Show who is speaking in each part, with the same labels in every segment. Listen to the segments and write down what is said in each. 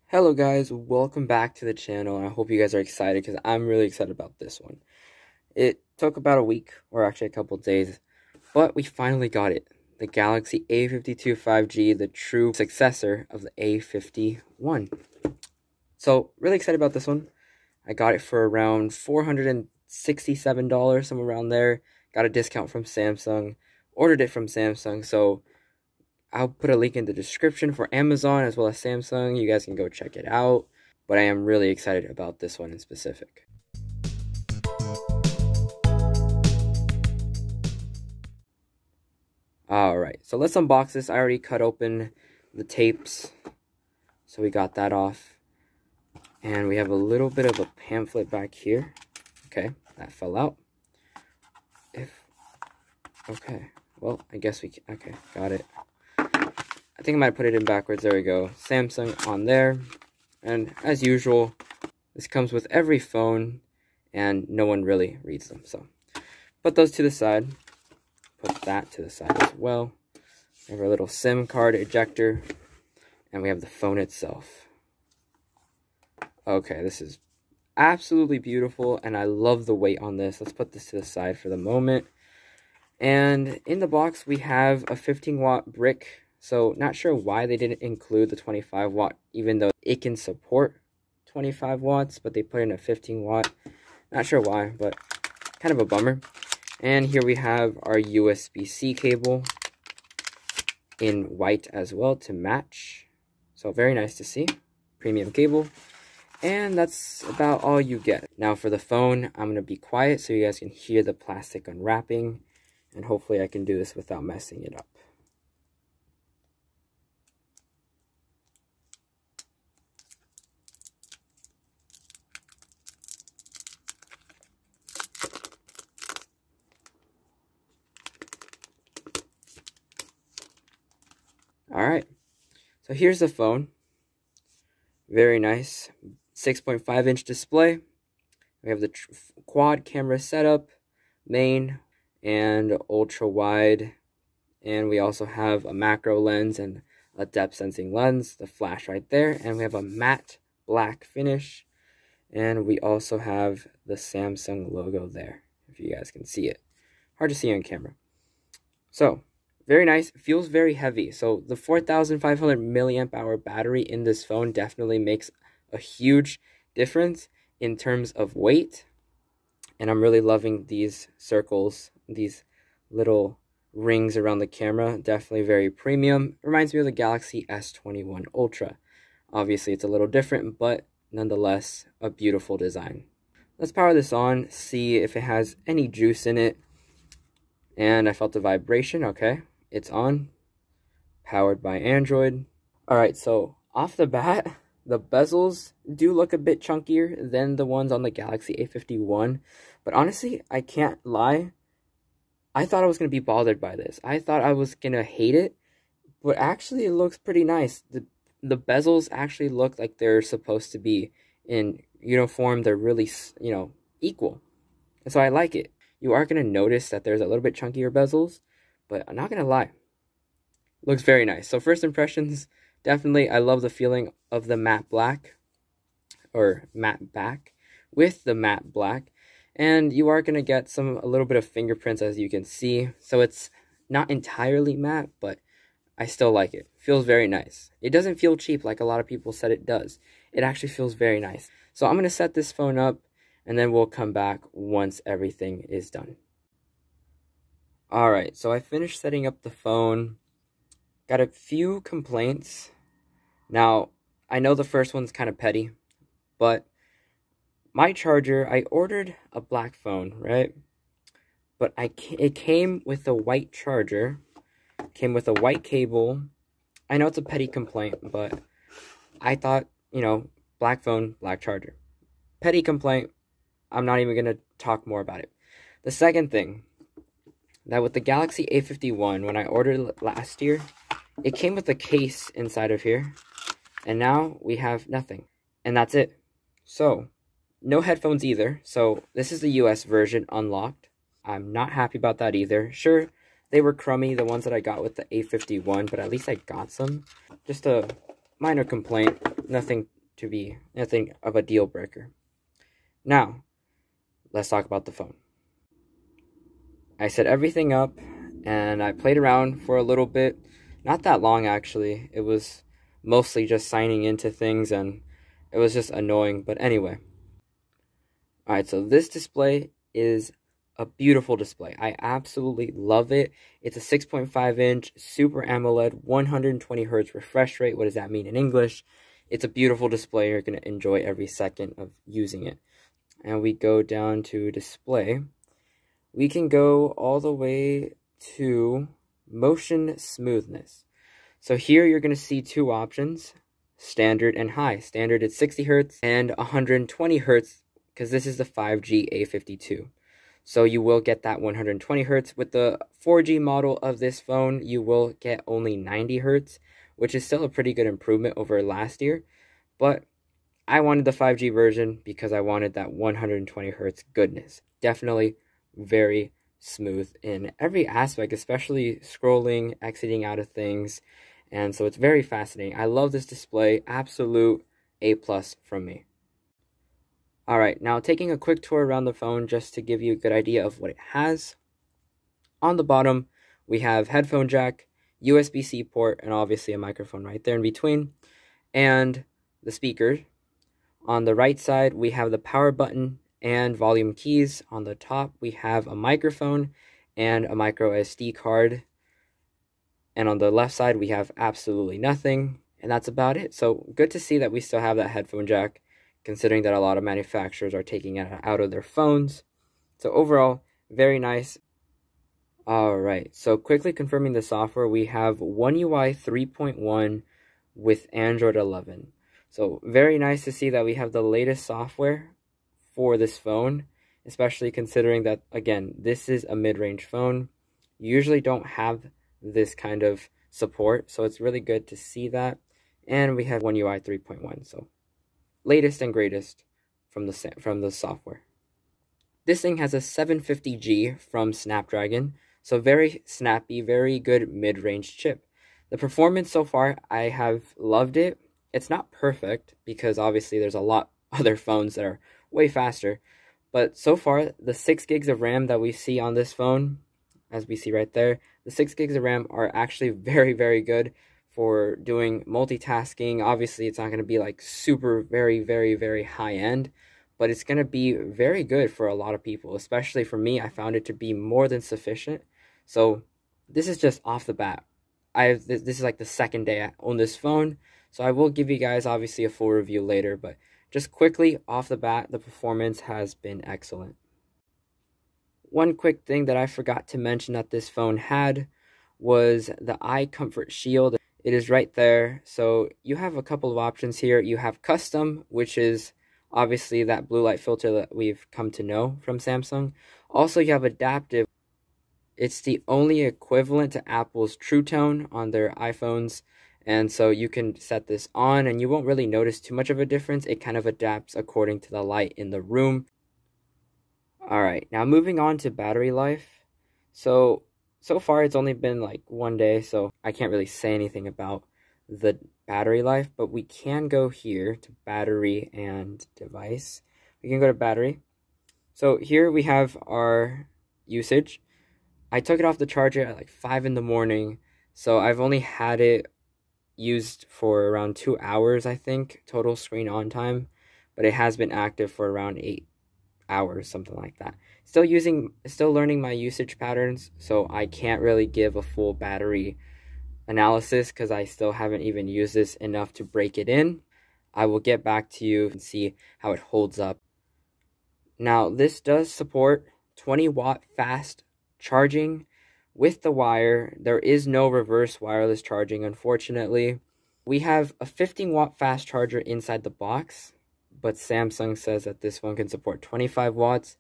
Speaker 1: Hello guys, welcome back to the channel, and I hope you guys are excited because I'm really excited about this one. It took about a week, or actually a couple days, but we finally got it. The Galaxy A52 5G, the true successor of the A51. So, really excited about this one. I got it for around $467, somewhere around there. Got a discount from Samsung, ordered it from Samsung, so I'll put a link in the description for Amazon as well as Samsung. You guys can go check it out. But I am really excited about this one in specific. Alright, so let's unbox this. I already cut open the tapes, so we got that off. And we have a little bit of a pamphlet back here. Okay, that fell out. Okay, well, I guess we can. Okay, got it. I think I might put it in backwards. There we go. Samsung on there. And as usual, this comes with every phone, and no one really reads them. So put those to the side. Put that to the side as well. We have our little SIM card ejector. And we have the phone itself. Okay, this is absolutely beautiful, and I love the weight on this. Let's put this to the side for the moment. And in the box, we have a 15-watt brick. So, not sure why they didn't include the 25 watt, even though it can support 25 watts, but they put in a 15 watt. Not sure why, but kind of a bummer. And here we have our USB-C cable in white as well to match. So, very nice to see. Premium cable. And that's about all you get. Now, for the phone, I'm going to be quiet so you guys can hear the plastic unwrapping. And hopefully I can do this without messing it up. Alright, so here's the phone. Very nice. 6.5-inch display. We have the quad camera setup, main, and ultra wide. And we also have a macro lens and a depth sensing lens, the flash right there. And we have a matte black finish. And we also have the Samsung logo there, if you guys can see it. Hard to see on camera. So, very nice. Feels very heavy. So the 4,500 milliamp hour battery in this phone definitely makes a huge difference in terms of weight. And I'm really loving these circles, these little rings around the camera. Definitely very premium. Reminds me of the Galaxy S21 Ultra. Obviously it's a little different, but nonetheless a beautiful design. Let's power this on, see if it has any juice in it. And I felt the vibration. Okay. It's on, powered by Android. Alright, so off the bat, the bezels do look a bit chunkier than the ones on the Galaxy A51. But honestly, I can't lie. I thought I was going to be bothered by this. I thought I was going to hate it. But actually, it looks pretty nice. The bezels actually look like they're supposed to be in uniform. They're really, equal. And so I like it. You are going to notice that there's a little bit chunkier bezels. But I'm not going to lie. Looks very nice. So first impressions, definitely I love the feeling of the matte black. Or matte back with the matte black. And you are going to get a little bit of fingerprints as you can see. So it's not entirely matte, but I still like it. Feels very nice. It doesn't feel cheap like a lot of people said it does. It actually feels very nice. So I'm going to set this phone up and then we'll come back once everything is done. Alright, so I finished setting up the phone. Got a few complaints. Now, I know the first one's kind of petty, but my charger, I ordered a black phone, right? But it came with a white charger, came with a white cable. I know it's a petty complaint, but I thought, black phone, black charger. Petty complaint, I'm not even going to talk more about it. The second thing, that with the Galaxy A51, when I ordered it last year, it came with a case inside of here. And now we have nothing. And that's it. So, no headphones either. So, this is the US version unlocked. I'm not happy about that either. Sure, they were crummy, the ones that I got with the A51, but at least I got some. Just a minor complaint. Nothing to be anything of a deal breaker. Now, let's talk about the phone. I set everything up and I played around for a little bit. Not that long, actually. It was mostly just signing into things and it was just annoying. But anyway. Alright, so this display is a beautiful display. I absolutely love it. It's a 6.5 inch Super AMOLED 120 Hz refresh rate. What does that mean in English? It's a beautiful display. You're going to enjoy every second of using it. And we go down to display. We can go all the way to motion smoothness. So here you're going to see two options, standard and high. Standard is 60 Hz and 120 Hz because this is the 5G A52. So you will get that 120 Hz. With the 4G model of this phone, you will get only 90 Hz, which is still a pretty good improvement over last year. But I wanted the 5G version because I wanted that 120 Hz goodness. Definitely very smooth in every aspect, especially scrolling, exiting out of things. And so it's very fascinating. I love this display. Absolute A+ from me. Alright, now taking a quick tour around the phone just to give you a good idea of what it has. On the bottom, we have headphone jack, USB-C port, and obviously a microphone right there in between, and the speakers. On the right side, we have the power button and volume keys. On the top, we have a microphone and a micro SD card. And on the left side, we have absolutely nothing, and that's about it. So good to see that we still have that headphone jack, considering that a lot of manufacturers are taking it out of their phones. So overall, very nice. Alright, so quickly confirming the software, we have One UI 3.1 with Android 11. So very nice to see that we have the latest software for this phone, especially considering that, again, this is a mid-range phone. You usually don't have this kind of support, so it's really good to see that. And we have One UI 3.1, so latest and greatest from the software. This thing has a 750G from Snapdragon, so very snappy, very good mid-range chip. The performance so far, I have loved it. It's not perfect because obviously there's a lot other phones that are way faster, but so far the 6 gigs of RAM that we see on this phone, as we see right there, the 6 gigs of RAM are actually very, very good for doing multitasking. Obviously, it's not going to be like super, very, very, very high end, but it's going to be very good for a lot of people. Especially for me, I found it to be more than sufficient. So this is just off the bat. This is like the second day I own this phone, so I will give you guys obviously a full review later, but just quickly off the bat, the performance has been excellent. One quick thing that I forgot to mention that this phone had was the Eye Comfort Shield. It is right there. So you have a couple of options here. You have custom, which is obviously that blue light filter that we've come to know from Samsung. Also, you have adaptive. It's the only equivalent to Apple's True Tone on their iPhones. And so you can set this on and you won't really notice too much of a difference. It kind of adapts according to the light in the room. Alright, now moving on to battery life. So far it's only been like 1 day, so I can't really say anything about the battery life, but we can go here to battery and device. We can go to battery. So here we have our usage. I took it off the charger at like 5 in the morning, so I've only had it used for around 2 hours, I think, total screen on time, but it has been active for around 8 hours, something like that. Still learning my usage patterns, so I can't really give a full battery analysis because I still haven't even used this enough to break it in. I will get back to you and see how it holds up. Now, this does support 20-watt fast charging with the wire. There is no reverse wireless charging, unfortunately. We have a 15-watt fast charger inside the box, but Samsung says that this one can support 25 watts.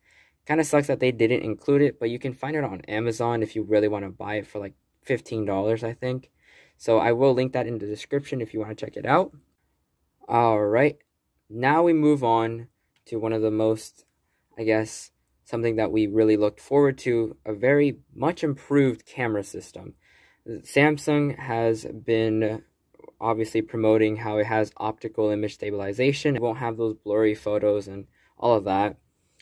Speaker 1: Kind of sucks that they didn't include it, but you can find it on Amazon if you really want to buy it for like $15, I think. So I will link that in the description if you want to check it out. Alright, now we move on to one of the most, I guess, something that we really looked forward to, a very much improved camera system. Samsung has been obviously promoting how it has optical image stabilization. It won't have those blurry photos and all of that.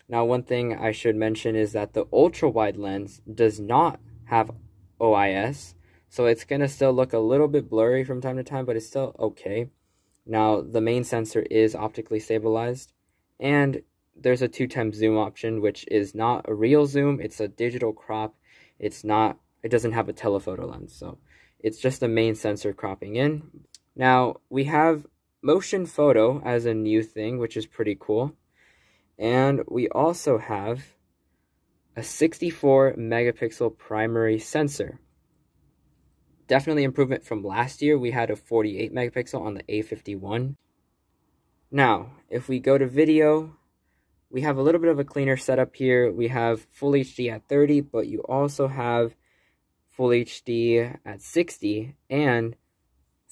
Speaker 1: Now, one thing I should mention is that the ultra-wide lens does not have OIS, so it's going to still look a little bit blurry from time to time, but it's still okay. Now, the main sensor is optically stabilized, and there's a 2x zoom option, which is not a real zoom, it's a digital crop. It doesn't have a telephoto lens, so it's just the main sensor cropping in. Now, we have motion photo as a new thing, which is pretty cool. And we also have a 64 megapixel primary sensor. Definitely improvement from last year. We had a 48 megapixel on the A51. Now, if we go to video, we have a little bit of a cleaner setup here. We have Full HD at 30, but you also have Full HD at 60 and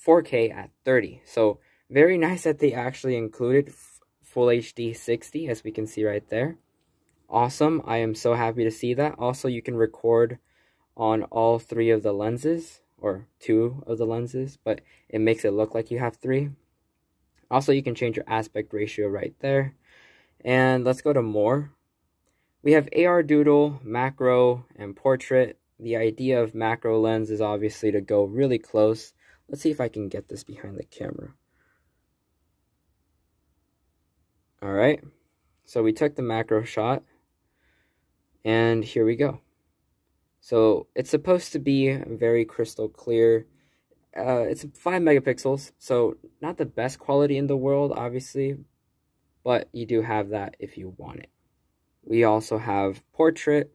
Speaker 1: 4K at 30. So very nice that they actually included Full HD 60, as we can see right there. Awesome. I am so happy to see that. Also, you can record on all 3 of the lenses, or 2 of the lenses, but it makes it look like you have 3. Also, you can change your aspect ratio right there. And let's go to more. We have AR doodle, macro, and portrait. The idea of macro lens is obviously to go really close. Let's see if I can get this behind the camera. Alright, so we took the macro shot, and here we go. So it's supposed to be very crystal clear. It's 5 megapixels, so not the best quality in the world, obviously, but you do have that if you want it. We also have portrait,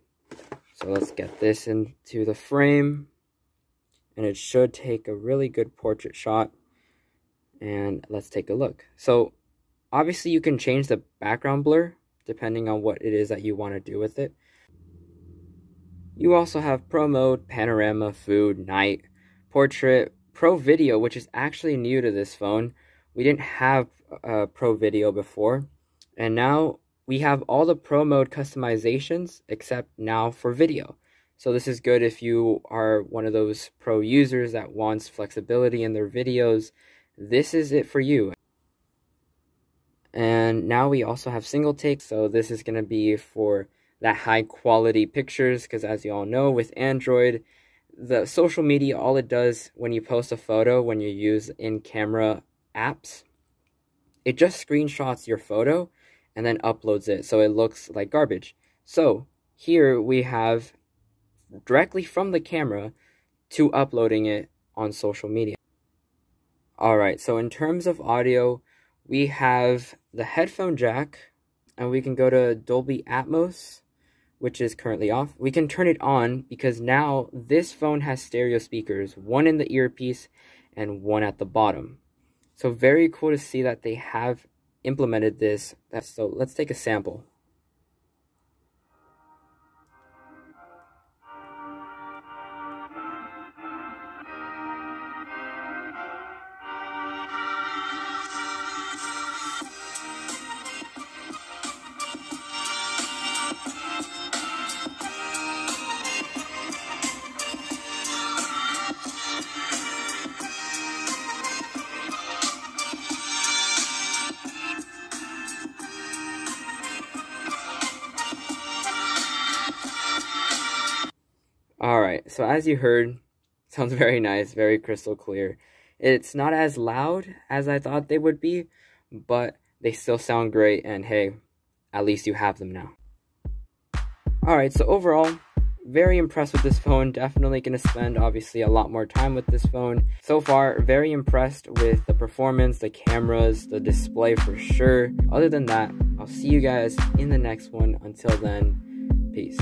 Speaker 1: so let's get this into the frame, and it should take a really good portrait shot, and let's take a look. So obviously, you can change the background blur depending on what it is that you want to do with it. You also have Pro Mode, Panorama, Food, Night, Portrait, Pro Video, which is actually new to this phone. We didn't have Pro Video before, and now we have all the Pro Mode customizations except now for video. So this is good if you are one of those pro users that wants flexibility in their videos. This is it for you. And now we also have single take, so this is going to be for that high quality pictures, because as you all know, with Android, the social media, all it does when you post a photo, when you use in-camera apps, it just screenshots your photo and then uploads it, so it looks like garbage. So here we have directly from the camera to uploading it on social media. Alright, so in terms of audio, we have the headphone jack, and we can go to Dolby Atmos, which is currently off. We can turn it on because now this phone has stereo speakers, one in the earpiece and one at the bottom. So very cool to see that they have implemented this. So let's take a sample. Alright, so as you heard, sounds very nice, very crystal clear. It's not as loud as I thought they would be, but they still sound great, and hey, at least you have them now. Alright, so overall, very impressed with this phone. Definitely going to spend, obviously, a lot more time with this phone. So far, very impressed with the performance, the cameras, the display for sure. Other than that, I'll see you guys in the next one. Until then, peace.